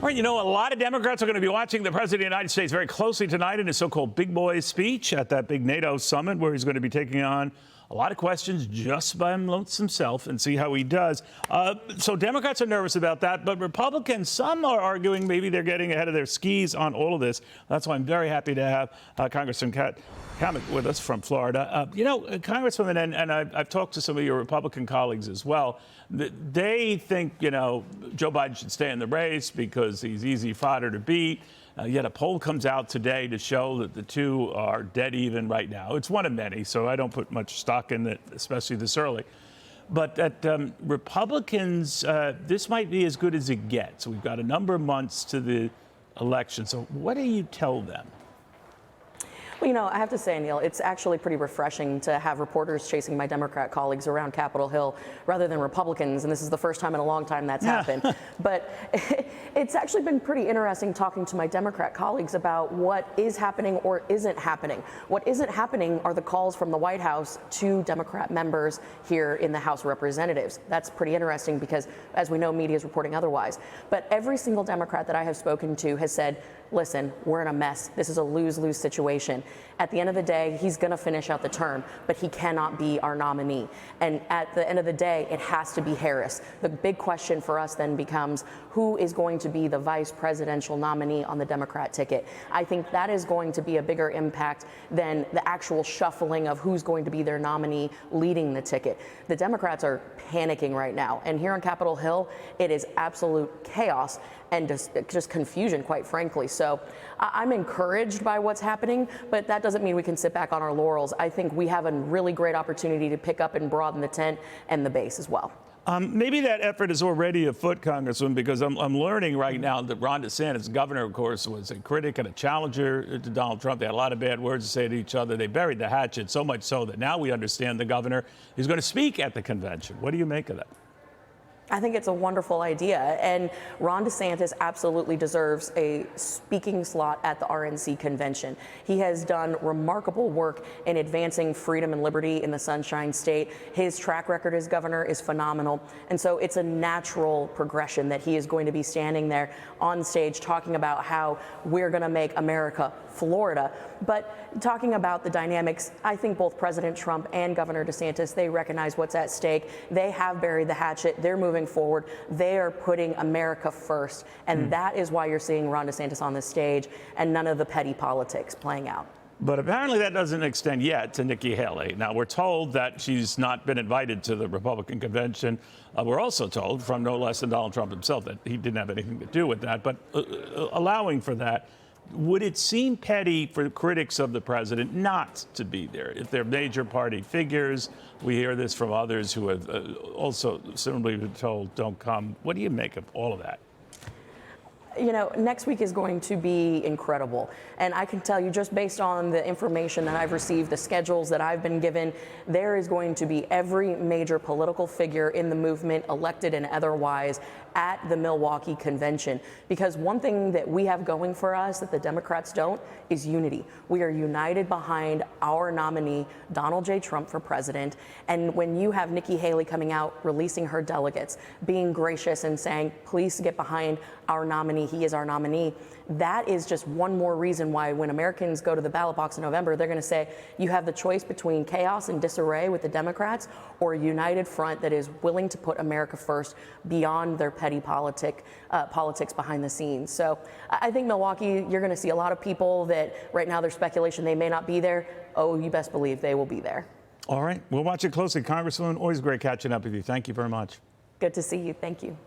Right, you know, a lot of Democrats are going to be watching the President of the United States very closely tonight in his so-called big boy speech at that big NATO summit, where he's going to be taking on a lot of questions just by himself and see how he does. So Democrats are nervous about that, but Republicans, some are arguing maybe they're getting ahead of their skis on all of this. That's why I'm very happy to have Congressman Cammack with us from Florida. You know, Congresswoman, and I've talked to some of your Republican colleagues as well. They think, you know, Joe Biden should stay in the race because he's easy fodder to beat. Yet a poll comes out today to show that the two are dead even right now. It's one of many, so I don't put much stock in it, especially this early. But that Republicans, this might be as good as it gets. We've got a number of months to the election. So what do you tell them? Well, you know, I have to say, Neil, it's actually pretty refreshing to have reporters chasing my Democrat colleagues around Capitol Hill rather than Republicans, and this is the first time in a long time that's happened. But it's actually been pretty interesting talking to my Democrat colleagues about what is happening or isn't happening. What isn't happening are the calls from the White House to Democrat members here in the House of Representatives. That's pretty interesting because, as we know, media is reporting otherwise. But every single Democrat that I have spoken to has said, listen, we're in a mess. This is a lose-lose situation. At the end of the day, he's going to finish out the term, but he cannot be our nominee. And at the end of the day, it has to be Harris. The big question for us then becomes, who is going to be the vice presidential nominee on the Democrat ticket? I think that is going to be a bigger impact than the actual shuffling of who's going to be their nominee leading the ticket. The Democrats are panicking right now. And here on Capitol Hill, it is absolute chaos and just confusion, quite frankly. So I'm encouraged by what's happening, but that doesn't mean we can sit back on our laurels. I think we have a really great opportunity to pick up and broaden the tent and the base as well. Maybe that effort is already afoot, Congressman, because I'm learning right now that Ron DeSantis, governor, of course, was a critic and a challenger to Donald Trump. They had a lot of bad words to say to each other. They buried the hatchet, so much so that now we understand the governor is going to speak at the convention. What do you make of that? I think it's a wonderful idea, and Ron DeSantis absolutely deserves a speaking slot at the RNC convention. He has done remarkable work in advancing freedom and liberty in the Sunshine State. His track record as governor is phenomenal, and so it's a natural progression that he is going to be standing there on stage talking about how we're going to make America Florida. But talking about the dynamics, I think both President Trump and Governor DeSantis, they recognize what's at stake. They have buried the hatchet. They're moving forward. They are putting America first. And that is why you're seeing Ron DeSantis on the stage and none of the petty politics playing out. But apparently that doesn't extend yet to Nikki Haley. Now, we're told that she's not been invited to the Republican convention. We're also told from no less than Donald Trump himself that he didn't have anything to do with that. But allowing for that, would it seem petty for critics of the president not to be there? If they're major party figures, we hear this from others who have also similarly been told don't come. What do you make of all of that? You know, next week is going to be incredible. And I can tell you, just based on the information that I've received, the schedules that I've been given, there is going to be every major political figure in the movement, elected and otherwise, at the Milwaukee convention. Because one thing that we have going for us that the Democrats don't is unity. We are united behind our nominee, Donald J. Trump, for president. And when you have Nikki Haley coming out, releasing her delegates, being gracious and saying, please get behind our nominee, he is our nominee, that is just one more reason why when Americans go to the ballot box in November, they're going to say you have the choice between chaos and disarray with the Democrats or a united front that is willing to put America first beyond their petty politics behind the scenes. So I think Milwaukee, you're going to see a lot of people that right now there's speculation they may not be there. Oh, you best believe they will be there. All right. We'll watch it closely. Congresswoman, always great catching up with you. Thank you very much. Good to see you. Thank you.